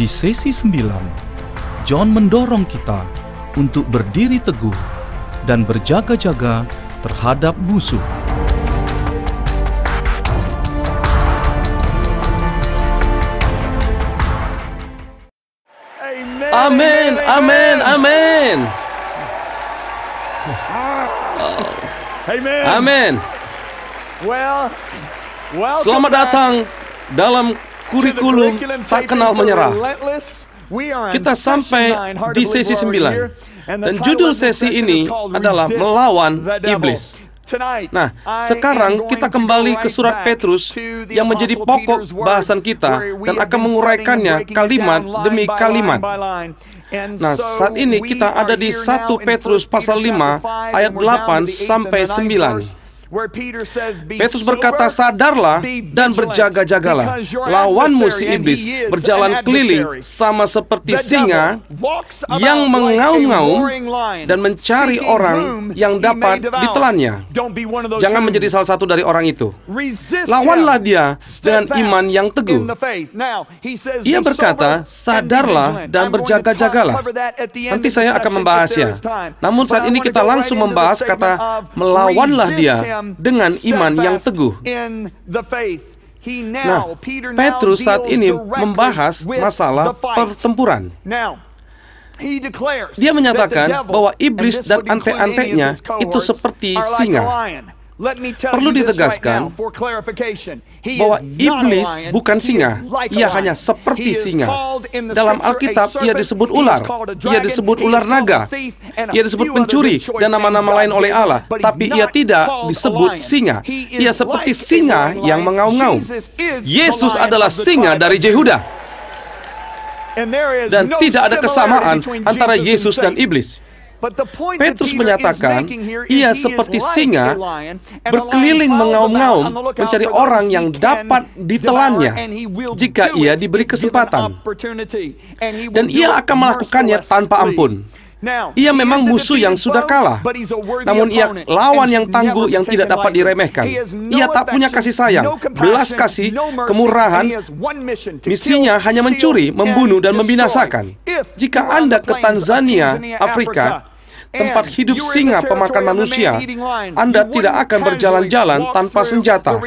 Di sesi 9, John mendorong kita untuk berdiri teguh dan berjaga-jaga terhadap musuh. Amin, amin, amin. Amin. Selamat datang dalam kurikulum tak kenal menyerah. Kita sampai di sesi 9, dan judul sesi ini adalah melawan iblis. Nah, sekarang kita kembali ke surat Petrus yang menjadi pokok bahasan kita dan akan menguraikannya kalimat demi kalimat. Nah, saat ini kita ada di 1 Petrus pasal 5 ayat 8 sampai 9. Petrus berkata, sadarlah dan berjaga-jagalah. Lawanmu si iblis berjalan keliling sama seperti singa yang mengaum-ngaum dan mencari orang yang dapat ditelannya. Jangan menjadi salah satu dari orang itu. Lawanlah dia dengan iman yang teguh. Ia berkata, sadarlah dan berjaga-jagalah. Nanti saya akan membahasnya. Namun saat ini kita langsung membahas kata melawanlah dia dengan iman yang teguh. Nah, Petrus saat ini membahas masalah pertempuran. Dia menyatakan bahwa iblis dan ante-antenya itu seperti singa. Perlu ditegaskan bahwa iblis bukan singa, ia hanya seperti singa. Dalam Alkitab ia disebut ular, ia disebut ular naga, ia disebut pencuri dan nama-nama lain oleh Allah. Tapi ia tidak disebut singa, ia seperti singa yang mengaum-ngaum. Yesus adalah singa dari Yehuda. Dan tidak ada kesamaan antara Yesus dan iblis. Petrus menyatakan, ia seperti singa berkeliling mengaum-ngaum mencari orang yang dapat ditelannya jika ia diberi kesempatan. Dan ia akan melakukannya tanpa ampun. Ia memang musuh yang sudah kalah, namun ia lawan yang tangguh yang tidak dapat diremehkan. Ia tak punya kasih sayang, belas kasih, kemurahan. Misinya hanya mencuri, membunuh, dan membinasakan. Jika Anda ke Tanzania, Afrika, tempat hidup singa pemakan manusia, Anda tidak akan berjalan-jalan tanpa senjata.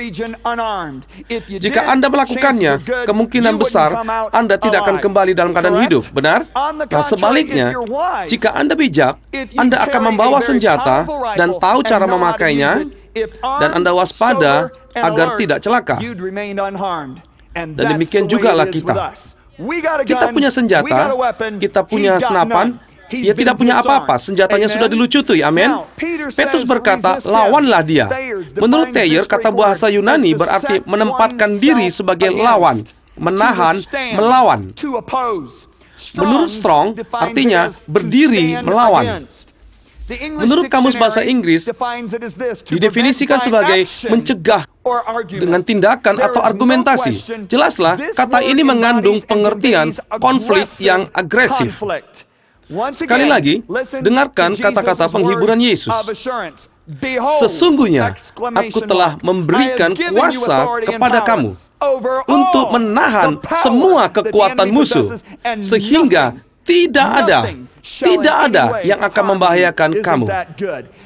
Jika Anda melakukannya, kemungkinan besar Anda tidak akan kembali dalam keadaan hidup, benar? Nah, sebaliknya, jika Anda bijak, Anda akan membawa senjata dan tahu cara memakainya, dan Anda waspada agar tidak celaka. Dan demikian jugalah kita. Kita punya senjata, kita punya senapan. Ia tidak punya apa-apa, senjatanya sudah dilucuti, amin. Petrus berkata, lawanlah dia. Menurut Thayer, kata bahasa Yunani berarti menempatkan diri sebagai lawan, menahan, melawan. Menurut Strong, artinya berdiri melawan. Menurut Kamus Bahasa Inggris, didefinisikan sebagai mencegah dengan tindakan atau argumentasi. Jelaslah, kata ini mengandung pengertian konflik yang agresif. Sekali lagi, dengarkan kata-kata penghiburan Yesus. Sesungguhnya, aku telah memberikan kuasa kepada kamu untuk menahan semua kekuatan musuh, sehingga tidak ada yang akan membahayakan kamu.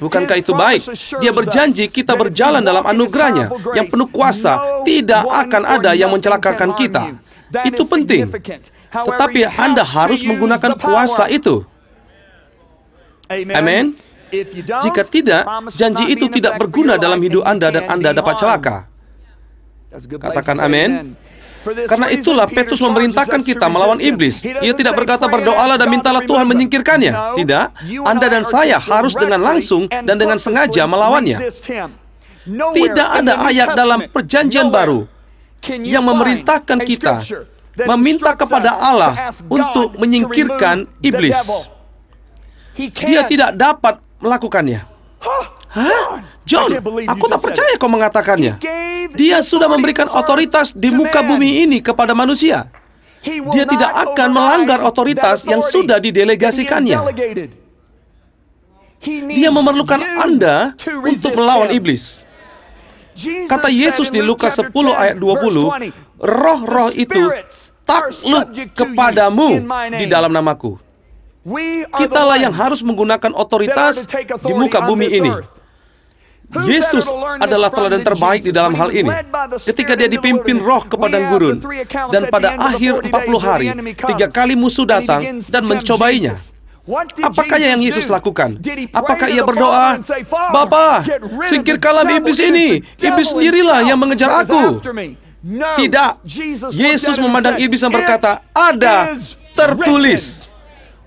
Bukankah itu baik? Dia berjanji kita berjalan dalam anugerahnya yang penuh kuasa, tidak akan ada yang mencelakakan kita. Itu penting. Tetapi Anda harus menggunakan kuasa itu. Amin. Jika tidak, janji itu tidak berguna dalam hidup Anda dan Anda dapat celaka. Katakan amin. Karena itulah Petrus memerintahkan kita melawan iblis. Ia tidak berkata berdoalah dan mintalah Tuhan menyingkirkannya. Tidak. Anda dan saya harus dengan langsung dan dengan sengaja melawannya. Tidak ada ayat dalam Perjanjian Baru yang memerintahkan kita meminta kepada Allah untuk menyingkirkan iblis. Dia tidak dapat melakukannya. Hah? John, aku tak percaya kau mengatakannya. Dia sudah memberikan otoritas di muka bumi ini kepada manusia. Dia tidak akan melanggar otoritas yang sudah didelegasikannya. Dia memerlukan Anda untuk melawan iblis. Kata Yesus di Lukas 10 ayat 20, roh-roh itu takluk kepadamu di dalam namaku. Kitalah yang harus menggunakan otoritas di muka bumi ini. Yesus adalah teladan terbaik di dalam hal ini. Ketika dia dipimpin roh ke padang gurun, dan pada akhir 40 hari, 3 kali musuh datang dan mencobainya. Apakah yang Yesus lakukan? Apakah ia berdoa, "Bapa, singkirkanlah iblis ini. Iblis sendirilah yang mengejar aku." Tidak. Yesus memandang iblis dan berkata, "Ada tertulis."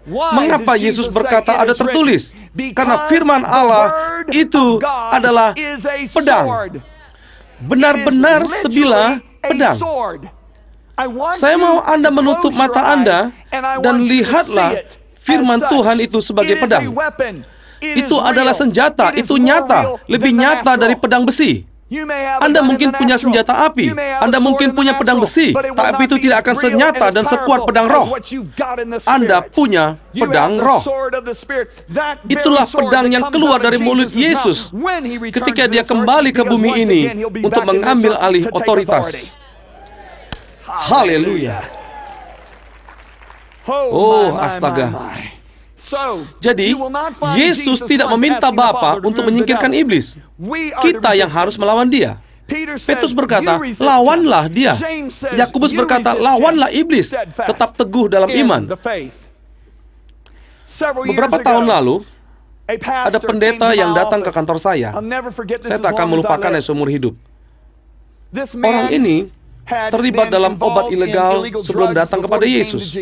Mengapa Yesus berkata ada tertulis? Karena firman Allah itu adalah pedang. Benar-benar sebilah pedang. Saya mau Anda menutup mata Anda dan lihatlah firman Tuhan itu sebagai pedang. Itu adalah senjata, itu nyata, lebih nyata dari pedang besi. Anda mungkin punya senjata api, Anda mungkin punya pedang besi, tapi itu tidak akan senyata dan sekuat pedang roh. Anda punya pedang roh. Itulah pedang yang keluar dari mulut Yesus ketika dia kembali ke bumi ini untuk mengambil alih otoritas. Haleluya. Oh, astaga. Jadi, Yesus tidak meminta Bapa untuk menyingkirkan iblis. Kita yang harus melawan dia. Petrus berkata, lawanlah dia. Yakobus berkata, lawanlah iblis. Tetap teguh dalam iman. Beberapa tahun lalu, ada pendeta yang datang ke kantor saya. Saya tak akan melupakannya seumur hidup. Orang ini terlibat dalam obat ilegal sebelum datang kepada Yesus.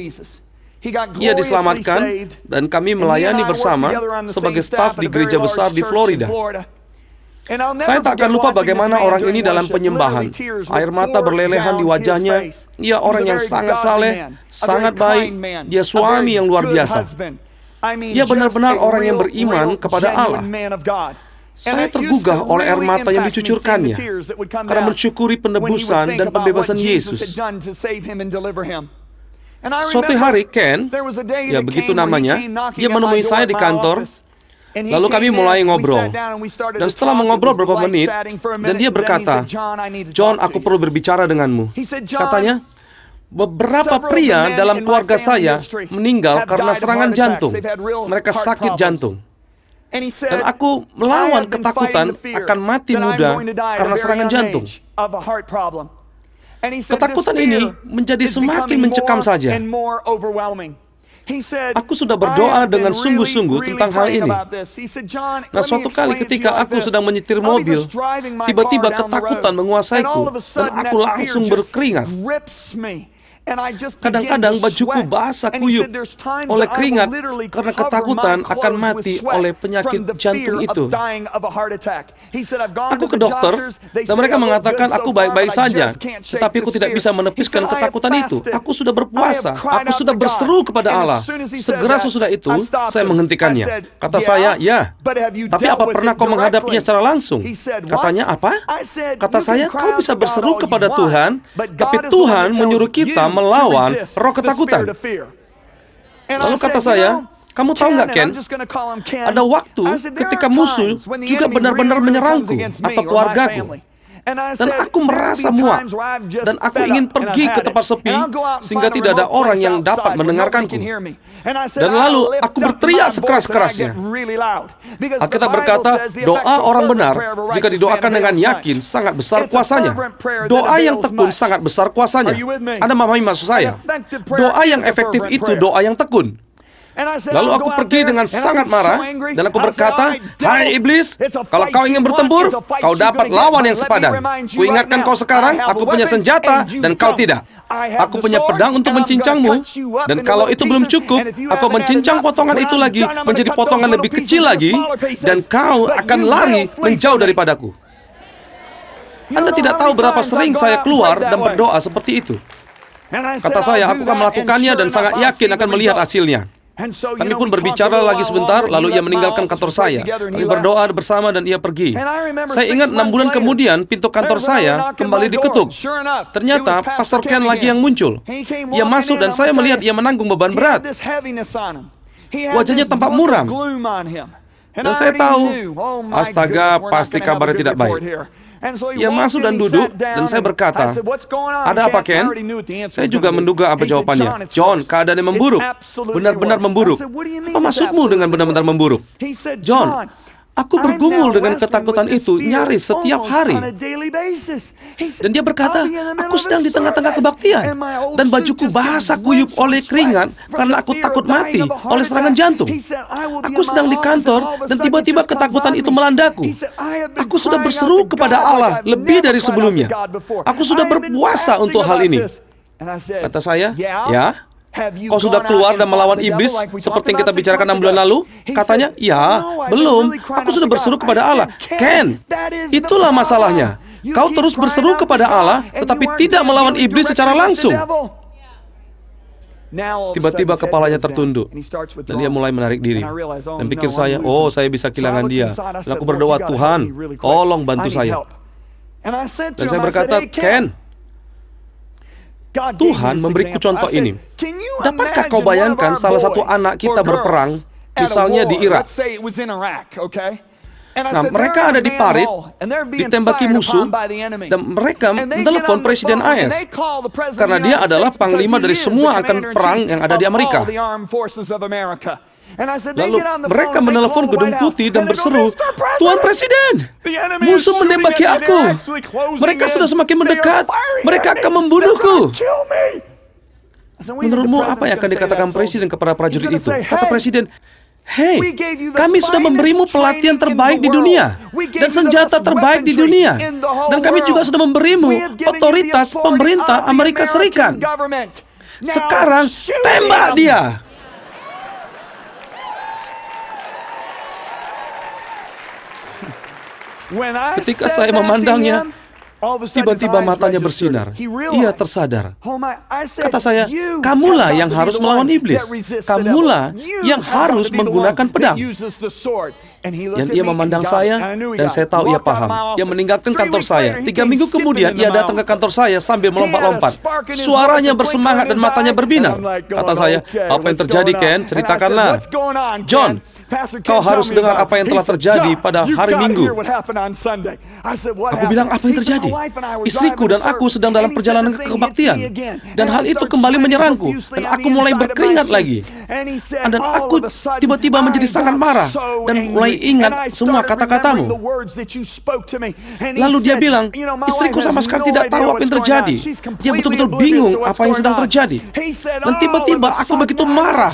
Ia diselamatkan dan kami melayani bersama sebagai staf di gereja besar di Florida. Saya tak akan lupa bagaimana orang ini dalam penyembahan. Air mata berlelehan di wajahnya. Ia orang yang sangat saleh, sangat baik. Dia suami yang luar biasa. Ia benar-benar orang yang beriman kepada Allah. Saya tergugah oleh air mata yang dicucurkannya karena mensyukuri penebusan dan pembebasan Yesus. Suatu hari Ken, ya begitu namanya, dia menemui saya di kantor. Lalu kami mulai ngobrol. Dan setelah mengobrol beberapa menit, dan dia berkata, "John, aku perlu berbicara denganmu." Katanya, beberapa pria dalam keluarga saya meninggal karena serangan jantung. Mereka sakit jantung. Dan aku melawan ketakutan akan mati muda karena serangan jantung. Ketakutan ini menjadi semakin mencekam saja. Aku sudah berdoa dengan sungguh-sungguh tentang hal ini. Nah, suatu kali ketika aku sedang menyetir mobil, tiba-tiba ketakutan menguasaiku dan aku langsung berkeringat. Kadang-kadang bajuku basah kuyup oleh keringat karena ketakutan akan mati oleh penyakit jantung itu. Aku ke dokter dan mereka mengatakan aku baik-baik saja, tetapi aku tidak bisa menepiskan ketakutan itu. Aku sudah berpuasa, aku sudah berseru kepada Allah. Segera sesudah itu, saya menghentikannya. Kata saya, "Ya, tapi apa pernah kau menghadapinya secara langsung?" Katanya, "Apa?" Kata saya, "Kau bisa berseru kepada Tuhan, tapi Tuhan menyuruh kita melawan roh ketakutan." Lalu kata saya, "Kamu tahu nggak, Ken? Ada waktu ketika musuh juga benar-benar menyerangku atau keluargaku. Dan aku merasa muak. Dan aku ingin pergi ke tempat sepi sehingga tidak ada orang yang dapat mendengarkanku. Dan lalu aku berteriak sekeras-kerasnya." Alkitab berkata, doa orang benar jika didoakan dengan yakin sangat besar kuasanya. Doa yang tekun sangat besar kuasanya. Anda memahami maksud saya? Doa yang efektif itu doa yang tekun. Lalu aku pergi dengan sangat marah dan aku berkata, "Hai iblis, kalau kau ingin bertempur, kau dapat lawan yang sepadan. Kuingatkan kau sekarang, aku punya senjata dan kau tidak. Aku punya pedang untuk mencincangmu, dan kalau itu belum cukup, aku mencincang potongan itu lagi menjadi potongan lebih kecil lagi, dan kau akan lari menjauh daripadaku." Anda tidak tahu berapa sering saya keluar dan berdoa seperti itu. Kata saya, aku akan melakukannya dan sangat yakin akan melihat hasilnya. Kami pun berbicara lagi sebentar, lalu ia meninggalkan kantor saya. Kami berdoa bersama dan ia pergi. Saya ingat 6 bulan kemudian, pintu kantor saya kembali diketuk. Ternyata, Pastor Ken lagi yang muncul. Ia masuk dan saya melihat ia menanggung beban berat. Wajahnya tampak muram. Dan saya tahu, astaga, pasti kabarnya tidak baik. Ia masuk dan duduk, dan saya berkata, "Ada apa, Ken?" Saya juga menduga apa jawabannya. "John, keadaannya memburuk. Benar-benar memburuk." "Apa maksudmu dengan benar-benar memburuk?" "John, aku bergumul dengan ketakutan itu nyaris setiap hari." Dan dia berkata, "Aku sedang di tengah-tengah kebaktian, dan bajuku basah kuyup oleh keringat karena aku takut mati oleh serangan jantung. Aku sedang di kantor, dan tiba-tiba ketakutan itu melandaku. Aku sudah berseru kepada Allah lebih dari sebelumnya. Aku sudah berpuasa untuk hal ini." Kata saya, "Ya? Kau sudah keluar dan melawan iblis seperti yang kita bicarakan 6 bulan lalu?" Katanya, "Ya, belum. Aku sudah berseru kepada Allah." "Ken, itulah masalahnya. Kau terus berseru kepada Allah, tetapi tidak melawan iblis secara langsung." Tiba-tiba kepalanya tertunduk, dan dia mulai menarik diri. Dan pikir saya, "Oh, saya bisa kehilangan dia." Dan aku berdoa, "Tuhan, tolong bantu saya." Dan saya berkata, "Ken, Tuhan memberiku contoh ini. Dapatkah kau bayangkan salah satu anak kita berperang, misalnya di Irak? Nah, mereka ada di parit, ditembaki musuh, dan mereka menelepon Presiden AS, karena dia adalah panglima dari semua angkatan perang yang ada di Amerika. Lalu mereka menelepon Gedung Putih dan berseru, "Tuan Presiden, musuh menembaki aku. Mereka sudah semakin mendekat. Mereka akan membunuhku." Menurutmu apa yang akan dikatakan Presiden kepada prajurit itu? Kata Presiden, "Hei, kami sudah memberimu pelatihan terbaik di dunia dan senjata terbaik di dunia. Dan kami juga sudah memberimu otoritas pemerintah Amerika Serikat. Sekarang tembak dia." Ketika saya memandangnya, tiba-tiba matanya bersinar. Ia tersadar. Kata saya, "Kamulah yang harus melawan iblis. Kamulah yang harus menggunakan pedang." Dan ia memandang saya, dan saya tahu ia paham. Ia meninggalkan kantor saya. 3 minggu kemudian, ia datang ke kantor saya sambil melompat-lompat. Suaranya bersemangat dan matanya berbinar. Kata saya, "Apa yang terjadi, Ken? Ceritakanlah." "John, kau harus dengar apa yang telah terjadi pada hari Minggu." Aku bilang, "Apa yang terjadi?" "Istriku dan aku sedang dalam perjalanan ke kebaktian, dan hal itu kembali menyerangku, dan aku mulai berkeringat lagi. Dan aku tiba-tiba menjadi sangat marah, dan mulai ingat semua kata-katamu." Lalu dia bilang, "Istriku sama sekali tidak tahu apa yang terjadi. Dia betul-betul bingung apa yang sedang terjadi. Dan tiba-tiba aku begitu marah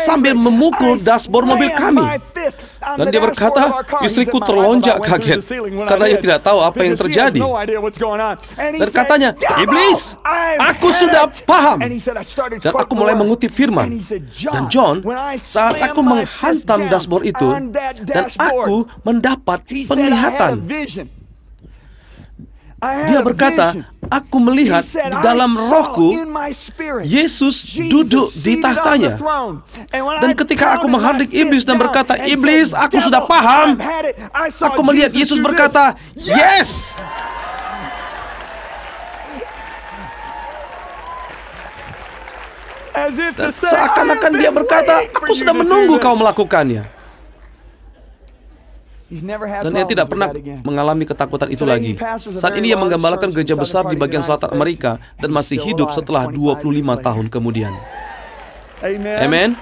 sambil memukul dashboard mobil kami." Dan dia berkata, "Istriku terlonjak kaget karena ia tidak tahu apa yang terjadi. Dan katanya, 'Iblis, aku sudah paham.' Dan aku mulai mengutip firman. Dan John, saat aku menghantam dashboard itu, dan aku mendapat penglihatan." Dia berkata, "Aku melihat di dalam rohku, Yesus duduk di tahtanya. Dan ketika aku menghardik iblis dan berkata, 'Iblis, aku sudah paham,' aku melihat Yesus berkata, 'Yes!' Dan seakan-akan dia berkata, 'Aku sudah menunggu kau melakukannya.' Dan ia tidak pernah mengalami ketakutan itu lagi. Saat ini ia menggambarkan gereja besar di bagian selatan Amerika dan masih hidup setelah 25 tahun kemudian. Amen.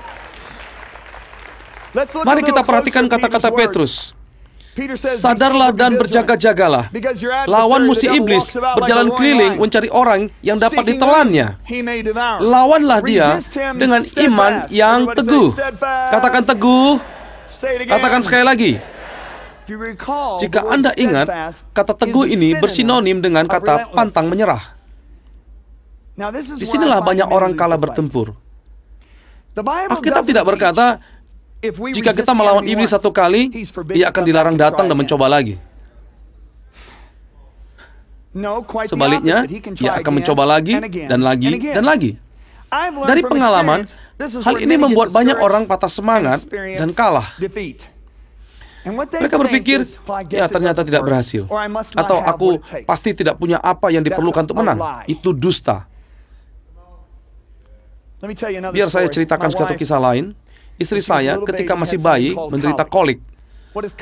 Mari kita perhatikan kata-kata Petrus. "Sadarlah dan berjaga-jagalah. Lawanmu si iblis berjalan keliling mencari orang yang dapat ditelannya. Lawanlah dia dengan iman yang teguh." Katakan teguh. Katakan sekali lagi. Jika Anda ingat, kata teguh ini bersinonim dengan kata pantang menyerah. Disinilah banyak orang kalah bertempur. Alkitab tidak berkata, jika kita melawan iblis satu kali, ia akan dilarang datang dan mencoba lagi. Sebaliknya, ia akan mencoba lagi, dan lagi, dan lagi. Dari pengalaman, hal ini membuat banyak orang patah semangat dan kalah. Mereka berpikir, ya ternyata tidak berhasil. Atau aku pasti tidak punya apa yang diperlukan untuk menang. Itu dusta. Biar saya ceritakan suatu kisah lain. Istri saya ketika masih bayi menderita kolik.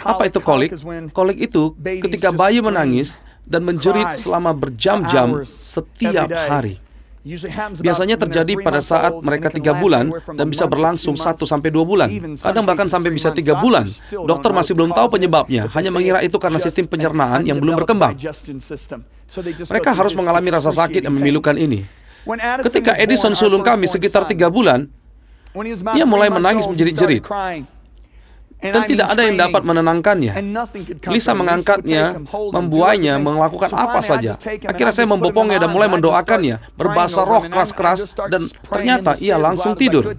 Apa itu kolik? Kolik itu ketika bayi menangis dan menjerit selama berjam-jam setiap hari. Biasanya terjadi pada saat mereka 3 bulan dan bisa berlangsung 1-2 bulan. Kadang bahkan sampai bisa 3 bulan. Dokter masih belum tahu penyebabnya, hanya mengira itu karena sistem pencernaan yang belum berkembang. Mereka harus mengalami rasa sakit yang memilukan ini. Ketika Edison sulung kami sekitar 3 bulan, ia mulai menangis menjerit-jerit. Dan tidak ada yang dapat menenangkannya. Lisa mengangkatnya, membuainya, melakukan apa saja. Akhirnya saya membopongnya dan mulai mendoakannya, berbahasa roh keras-keras, dan ternyata ia langsung tidur.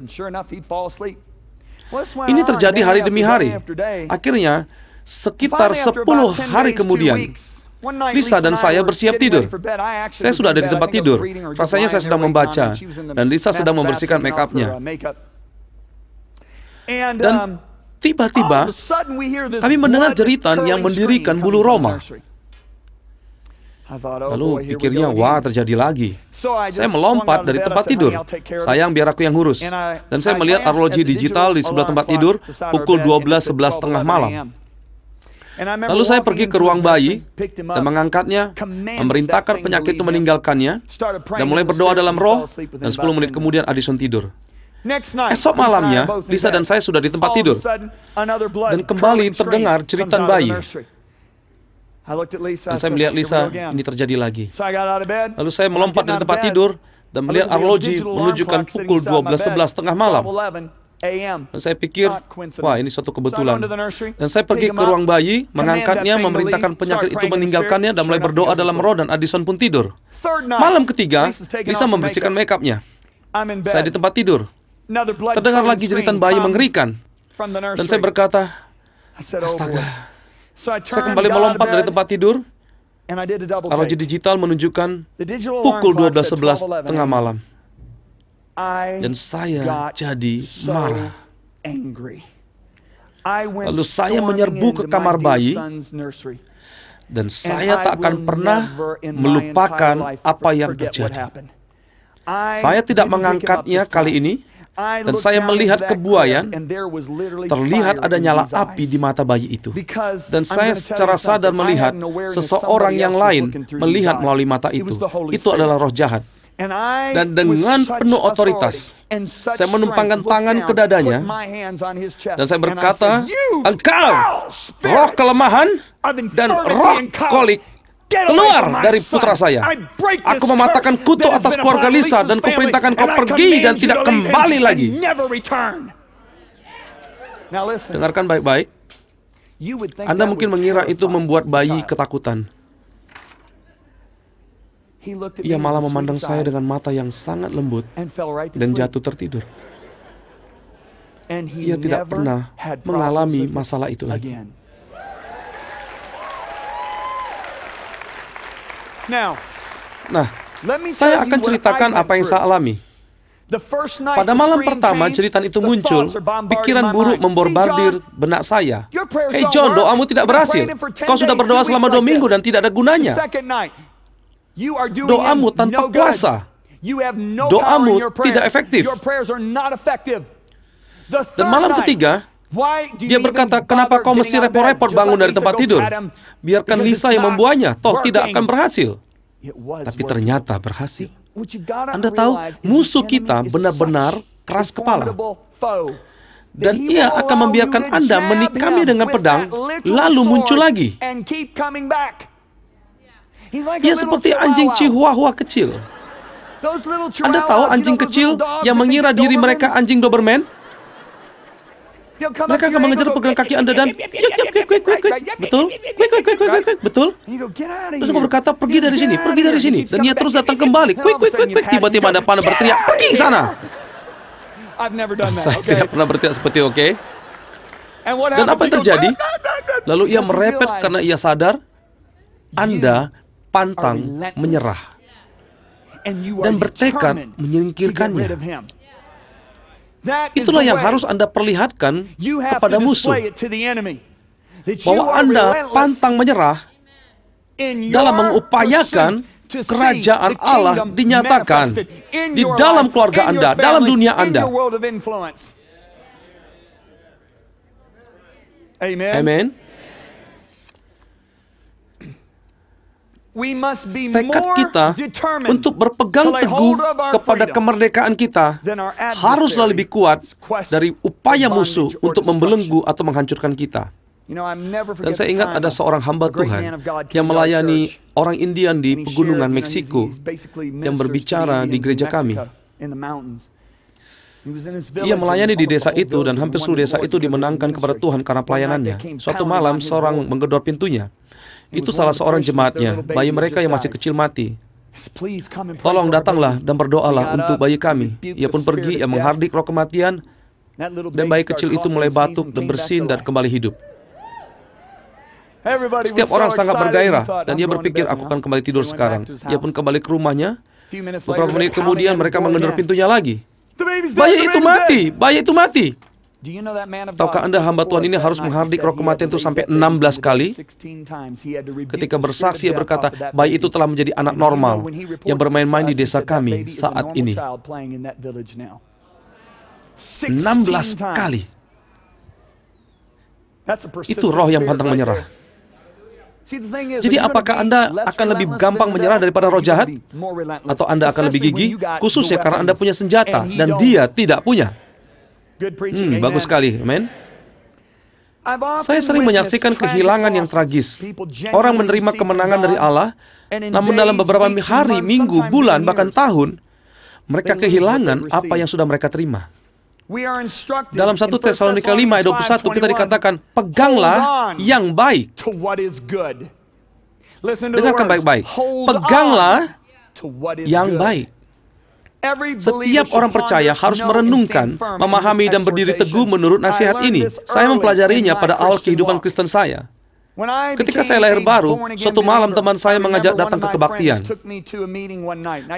Ini terjadi hari demi hari. Akhirnya, sekitar 10 hari kemudian, Lisa dan saya bersiap tidur. Saya sudah ada di tempat tidur. Rasanya saya sedang membaca, dan Lisa sedang membersihkan make-up-nya. Dan tiba-tiba, kami mendengar jeritan yang mendirikan bulu roma. Lalu pikirnya, wah, terjadi lagi. Saya melompat dari tempat tidur. Sayang, biar aku yang ngurus. Dan saya melihat arloji digital di sebelah tempat tidur, pukul 12:11 malam. Lalu saya pergi ke ruang bayi dan mengangkatnya, memerintahkan penyakit itu meninggalkannya, dan mulai berdoa dalam roh, dan 10 menit kemudian Addison tidur. Esok malamnya, Lisa dan saya sudah di tempat tidur. Dan kembali terdengar jeritan bayi. Dan saya melihat Lisa, ini terjadi lagi. Lalu saya melompat dari tempat tidur dan melihat arloji menunjukkan pukul 12:11 malam. Dan saya pikir, wah, ini suatu kebetulan. Dan saya pergi ke ruang bayi, mengangkatnya, memerintahkan penyakit itu meninggalkannya, dan mulai berdoa dalam roh, dan Addison pun tidur. Malam ketiga, Lisa membersihkan make-up-nya. Saya di tempat tidur. Terdengar lagi jeritan bayi mengerikan. Dan saya berkata, astaga. Saya kembali melompat dari tempat tidur. Arloji digital menunjukkan pukul 12:11 malam. Dan saya jadi marah. Lalu saya menyerbu ke kamar bayi. Dan saya tak akan pernah melupakan apa yang terjadi. Saya tidak mengangkatnya kali ini. Dan saya melihat kebuayan, terlihat ada nyala api di mata bayi itu. Dan saya secara sadar melihat seseorang yang lain melihat melalui mata itu. Itu adalah roh jahat. Dan dengan penuh otoritas, saya menumpangkan tangan ke dadanya, dan saya berkata, engkau, roh kelemahan dan roh kolik, keluar dari putra saya. Aku mematahkan kutuk atas keluarga Lisa dan kuperintahkan kau pergi dan tidak kembali lagi. Dengarkan baik-baik. Anda mungkin mengira itu membuat bayi ketakutan. Ia malah memandang saya dengan mata yang sangat lembut dan jatuh tertidur. Ia tidak pernah mengalami masalah itu lagi. Nah, saya akan ceritakan apa yang saya alami. Pada malam pertama jeritan itu muncul, pikiran buruk memborbardir benak saya. Hey John, doamu tidak berhasil. Kau sudah berdoa selama 2 minggu dan tidak ada gunanya. Doamu tanpa kuasa. Doamu tidak efektif. Dan malam ketiga, dia berkata, kenapa kau mesti repot-repot bangun dari tempat tidur? Biarkan Lisa yang membuahnya, toh tidak akan berhasil. Tapi ternyata berhasil. Anda tahu, musuh kita benar-benar keras kepala. Dan ia akan membiarkan Anda menikami dengan pedang, lalu muncul lagi. Ia seperti anjing Chihuahua kecil. Anda tahu anjing kecil yang mengira diri mereka anjing Doberman? Mereka akan mengejar pegang kaki Anda dan betul, betul. Terus aku berkata, pergi dari sini, pergi dari sini. Dan ia terus datang kembali, tiba-tiba Anda pada berteriak, pergi sana. Saya tidak pernah berteriak seperti oke. Dan apa yang terjadi? Lalu ia merepet karena ia sadar Anda pantang menyerah dan bertekad menyingkirkannya. Itulah yang harus Anda perlihatkan kepada musuh, bahwa Anda pantang menyerah dalam mengupayakan kerajaan Allah dinyatakan di dalam keluarga Anda, dalam dunia Anda. Amin. Tekad kita untuk berpegang teguh kepada kemerdekaan kita haruslah lebih kuat dari upaya musuh untuk membelenggu atau menghancurkan kita. Dan saya ingat ada seorang hamba Tuhan yang melayani orang Indian di pegunungan Meksiko yang berbicara di gereja kami. Ia melayani di desa itu dan hampir seluruh desa itu dimenangkan kepada Tuhan karena pelayanannya. Suatu malam seorang menggedor pintunya. Itu salah seorang jemaatnya, bayi mereka yang masih kecil mati. Tolong datanglah dan berdoalah untuk bayi kami. Ia pun pergi, ia menghardik roh kematian, dan bayi kecil itu mulai batuk dan bersin dan kembali hidup. Setiap orang sangat bergairah, dan ia berpikir, aku akan kembali tidur sekarang. Ia pun kembali ke rumahnya. Beberapa menit kemudian mereka menggedor pintunya lagi. Bayi itu mati, bayi itu mati. Tahukah Anda hamba Tuhan ini harus menghardik roh kematian itu sampai 16 kali? Ketika bersaksi, ia berkata, bayi itu telah menjadi anak normal yang bermain-main di desa kami saat ini. 16 kali. Itu roh yang pantang menyerah. Jadi apakah Anda akan lebih gampang menyerah daripada roh jahat? Atau Anda akan lebih gigih? Khususnya karena Anda punya senjata dan dia tidak punya. Bagus sekali, amen. Saya sering menyaksikan kehilangan yang tragis. Orang menerima kemenangan dari Allah, namun dalam beberapa hari, minggu, bulan, bahkan tahun, mereka kehilangan apa yang sudah mereka terima. Dalam 1 Tesalonika 5 ayat 21 kita dikatakan, peganglah yang baik. Dengarkan baik-baik. Peganglah yang baik. Setiap orang percaya harus merenungkan, memahami dan berdiri teguh menurut nasihat ini. Saya mempelajarinya pada awal kehidupan Kristen saya. Ketika saya lahir baru, suatu malam teman saya mengajak datang ke kebaktian.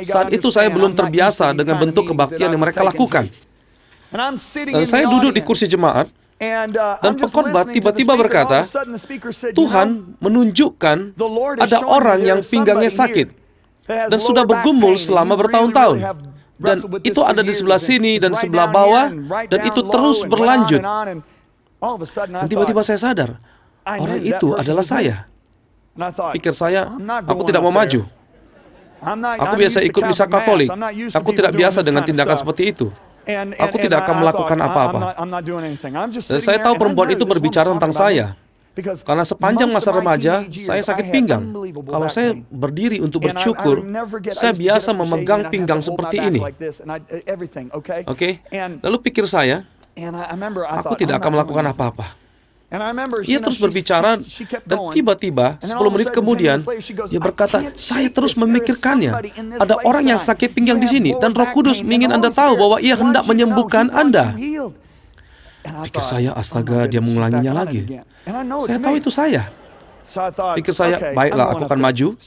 Saat itu saya belum terbiasa dengan bentuk kebaktian yang mereka lakukan. Dan saya duduk di kursi jemaat, dan pengkhotbah tiba-tiba berkata, Tuhan menunjukkan ada orang yang pinggangnya sakit dan sudah bergumul selama bertahun-tahun. Dan itu ada di sebelah sini dan sebelah bawah, dan itu terus berlanjut. Dan tiba-tiba saya sadar, orang itu adalah saya. Pikir saya, aku tidak mau maju. Aku biasa ikut misa Katolik. Aku tidak biasa dengan tindakan seperti itu. Aku tidak akan melakukan apa-apa. Dan saya tahu perempuan itu berbicara tentang saya. Karena sepanjang masa remaja, saya sakit pinggang. Kalau saya berdiri untuk bersyukur, saya biasa memegang pinggang seperti ini. Oke? Lalu pikir saya, aku tidak akan melakukan apa-apa. Ia terus berbicara, dan tiba-tiba, 10 menit kemudian, dia berkata, saya terus memikirkannya. Ada orang yang sakit pinggang di sini, dan Roh Kudus ingin Anda tahu bahwa ia hendak menyembuhkan Anda. Pikir saya, astaga, dia mengulanginya lagi. Saya tahu itu saya. Pikir saya, baiklah, aku akan maju.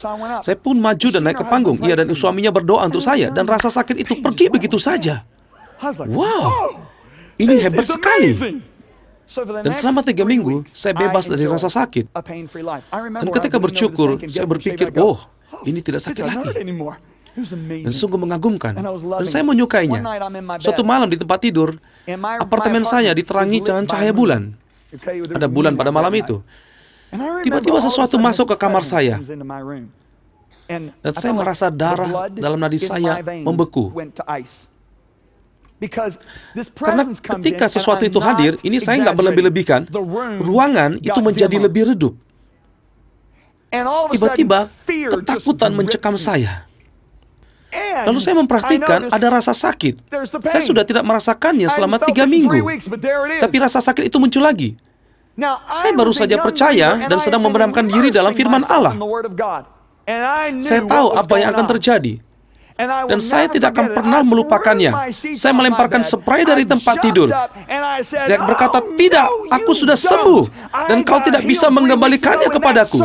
Saya pun maju dan naik ke panggung. Ia dan suaminya berdoa untuk saya, dan rasa sakit itu pergi begitu saja. Wow, ini hebat sekali. Dan selama 3 minggu, saya bebas dari rasa sakit. Dan ketika bersyukur, saya berpikir, oh, ini tidak sakit lagi. Dan sungguh mengagumkan. Dan saya menyukainya. Suatu malam di tempat tidur, apartemen saya diterangi dengan cahaya bulan. Ada bulan pada malam itu. Tiba-tiba sesuatu masuk ke kamar saya. Dan saya merasa darah dalam nadi saya membeku. Karena ketika sesuatu itu hadir, ini saya nggak berlebih-lebihkan, ruangan itu menjadi lebih redup. Tiba-tiba, ketakutan mencekam saya. Lalu saya memperhatikan ada rasa sakit. Saya sudah tidak merasakannya selama 3 minggu. Tapi rasa sakit itu muncul lagi. Saya baru saja percaya dan sedang membenamkan diri dalam firman Allah. Saya tahu apa yang akan terjadi. Dan saya tidak akan pernah melupakannya. Saya melemparkan spray dari tempat tidur. Saya berkata, tidak, aku sudah sembuh. Dan kau tidak bisa mengembalikannya kepadaku.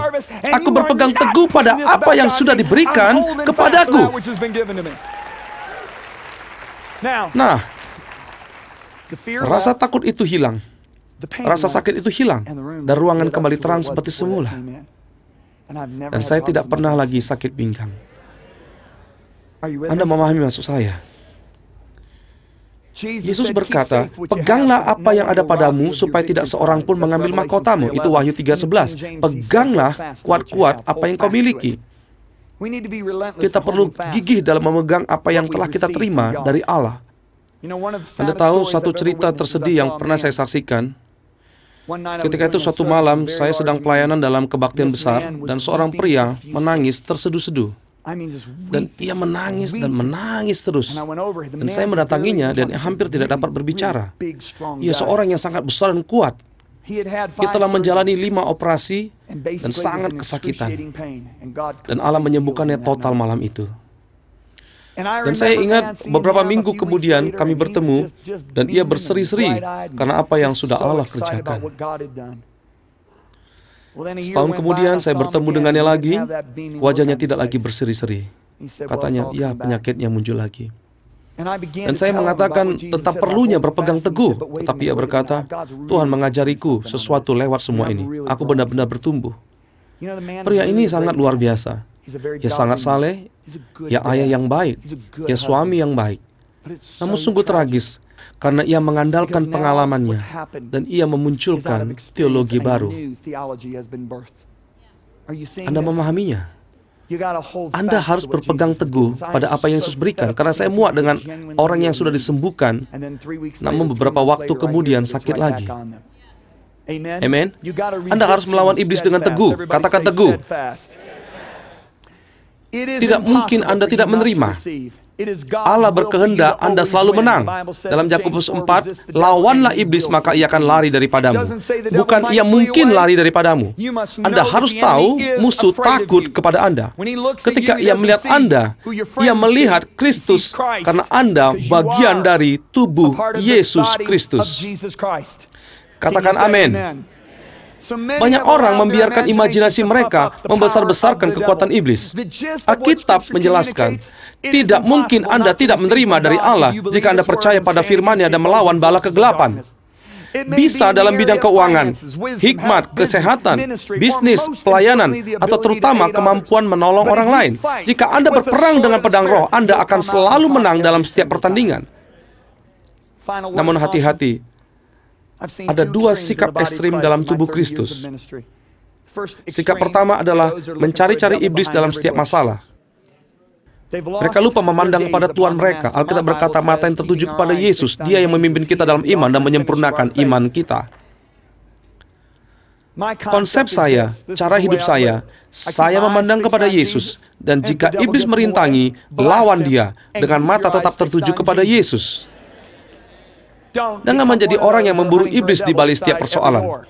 Aku berpegang teguh pada apa yang sudah diberikan kepadaku. Nah, rasa takut itu hilang. Rasa sakit itu hilang. Dan ruangan kembali terang seperti semula. Dan saya tidak pernah lagi sakit pinggang. Anda memahami maksud saya? Yesus berkata, "Peganglah apa yang ada padamu supaya tidak seorang pun mengambil mahkotamu." Itu Wahyu 3:11. Peganglah kuat-kuat apa yang kau miliki. Kita perlu gigih dalam memegang apa yang telah kita terima dari Allah. Anda tahu satu cerita tersedih yang pernah saya saksikan? Ketika itu suatu malam, saya sedang pelayanan dalam kebaktian besar, dan seorang pria menangis terseduh-seduh. Dan ia menangis dan menangis terus. Dan saya mendatanginya dan hampir tidak dapat berbicara. Ia seorang yang sangat besar dan kuat. Ia telah menjalani 5 operasi dan sangat kesakitan. Dan Allah menyembuhkannya total malam itu. Dan saya ingat beberapa minggu kemudian kami bertemu dan ia berseri-seri karena apa yang sudah Allah kerjakan. Setahun kemudian saya bertemu dengannya lagi, wajahnya tidak lagi berseri-seri. Katanya, ya penyakitnya muncul lagi. Dan saya mengatakan tentang perlunya berpegang teguh, tetapi ia berkata, Tuhan mengajariku sesuatu lewat semua ini. Aku benar-benar bertumbuh. Pria ini sangat luar biasa. Ia sangat saleh, ia ayah yang baik, ia suami yang baik. Namun sungguh tragis, karena ia mengandalkan pengalamannya, dan ia memunculkan teologi baru. Anda memahaminya? Anda harus berpegang teguh pada apa yang Yesus berikan, karena saya muak dengan orang yang sudah disembuhkan, namun beberapa waktu kemudian sakit lagi. Amen. Anda harus melawan iblis dengan teguh. Katakan teguh. Tidak mungkin Anda tidak menerima. Allah berkehendak Anda selalu menang. Dalam Yakobus 4, lawanlah iblis maka ia akan lari daripadamu. Bukan ia mungkin lari daripadamu. Anda harus tahu musuh takut kepada Anda. Ketika ia melihat Anda, ia melihat Kristus karena Anda bagian dari tubuh Yesus Kristus. Katakan amin. Banyak orang membiarkan imajinasi mereka membesar-besarkan kekuatan iblis. Alkitab menjelaskan, tidak mungkin Anda tidak menerima dari Allah jika Anda percaya pada firman-Nya dan melawan bala kegelapan. Bisa dalam bidang keuangan, hikmat, kesehatan, bisnis, pelayanan, atau terutama kemampuan menolong orang lain. Jika Anda berperang dengan pedang roh, Anda akan selalu menang dalam setiap pertandingan. Namun hati-hati, ada 2 sikap ekstrim dalam tubuh Kristus. Sikap pertama adalah mencari-cari iblis dalam setiap masalah. Mereka lupa memandang kepada Tuhan mereka. Alkitab berkata mata yang tertuju kepada Yesus. Dia yang memimpin kita dalam iman dan menyempurnakan iman kita. Konsep saya, cara hidup saya memandang kepada Yesus. Dan jika iblis merintangi, lawan dia dengan mata tetap tertuju kepada Yesus. Jangan menjadi orang yang memburu iblis di balik setiap persoalan.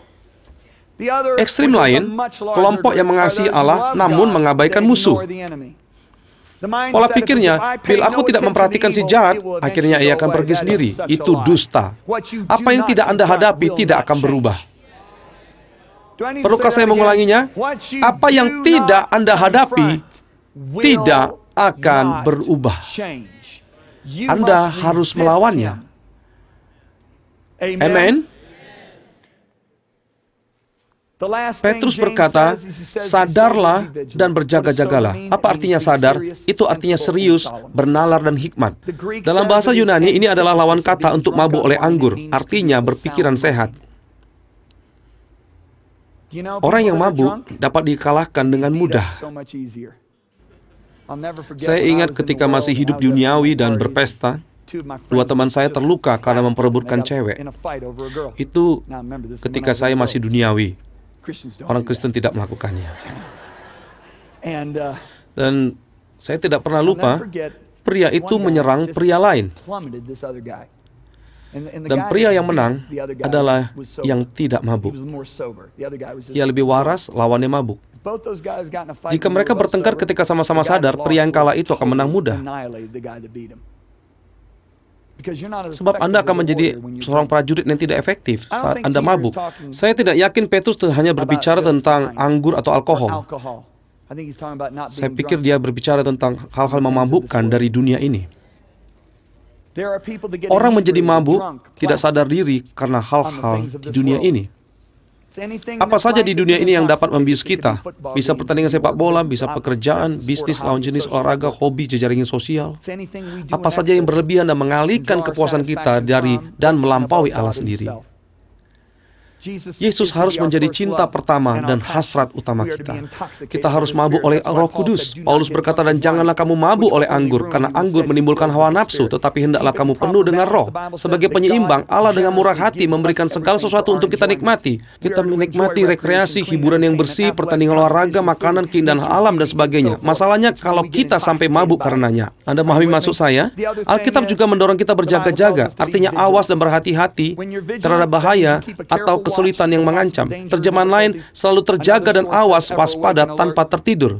Ekstrim lain, kelompok yang mengasihi Allah namun mengabaikan musuh. Pola pikirnya, bila aku tidak memperhatikan si jahat, akhirnya ia akan pergi sendiri. Itu dusta. Apa yang tidak Anda hadapi tidak akan berubah. Perlukah saya mengulanginya? Apa yang tidak Anda hadapi tidak akan berubah. Anda harus melawannya. Amen. Petrus berkata, sadarlah dan berjaga-jagalah. Apa artinya sadar? Itu artinya serius, bernalar dan hikmat. Dalam bahasa Yunani, ini adalah lawan kata untuk mabuk oleh anggur. Artinya berpikiran sehat. Orang yang mabuk dapat dikalahkan dengan mudah. Saya ingat ketika masih hidup duniawi dan berpesta, 2 teman saya terluka karena memperebutkan cewek. Itu ketika saya masih duniawi. Orang Kristen tidak melakukannya. Dan saya tidak pernah lupa, pria itu menyerang pria lain. Dan pria yang menang adalah yang tidak mabuk. Ia lebih waras, lawannya mabuk. Jika mereka bertengkar ketika sama-sama sadar, pria yang kalah itu akan menang mudah. Sebab Anda akan menjadi seorang prajurit yang tidak efektif saat Anda mabuk. Saya tidak yakin Petrus hanya berbicara tentang anggur atau alkohol. Saya pikir dia berbicara tentang hal-hal memabukkan dari dunia ini. Orang menjadi mabuk tidak sadar diri karena hal-hal di dunia ini. Apa saja di dunia ini yang dapat membius kita? Bisa pertandingan sepak bola, bisa pekerjaan, bisnis, lawan jenis olahraga, hobi, jejaring sosial. Apa saja yang berlebihan dan mengalihkan kepuasan kita dari dan melampaui Allah sendiri. Yesus harus menjadi cinta pertama dan hasrat utama kita. Kita harus mabuk oleh Roh Kudus. Paulus berkata, dan janganlah kamu mabuk oleh anggur, karena anggur menimbulkan hawa nafsu, tetapi hendaklah kamu penuh dengan Roh. Sebagai penyeimbang, Allah dengan murah hati memberikan segala sesuatu untuk kita nikmati. Kita menikmati rekreasi, hiburan yang bersih, pertandingan olahraga, makanan, keindahan alam, dan sebagainya. Masalahnya kalau kita sampai mabuk karenanya. Anda memahami maksud saya? Alkitab juga mendorong kita berjaga-jaga, artinya awas dan berhati-hati terhadap bahaya atau kesulitan yang mengancam. Terjemahan lain, selalu terjaga dan awas, waspada tanpa tertidur.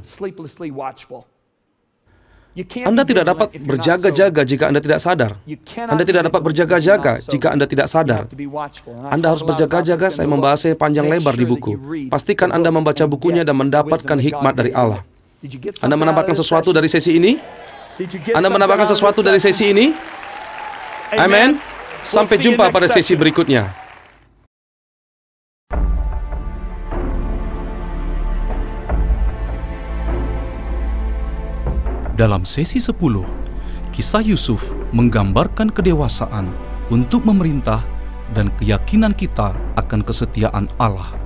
Anda tidak dapat berjaga-jaga jika Anda tidak sadar. Anda tidak dapat berjaga-jaga jika Anda tidak sadar. Anda harus berjaga-jaga. Saya membahasnya panjang lebar di buku. Pastikan Anda membaca bukunya dan mendapatkan hikmat dari Allah. Anda mendapatkan sesuatu dari sesi ini? Anda mendapatkan sesuatu dari sesi ini? Amin. Sampai jumpa pada sesi berikutnya. Dalam sesi 10, kisah Yusuf menggambarkan kedewasaan untuk memerintah dan keyakinan kita akan kesetiaan Allah.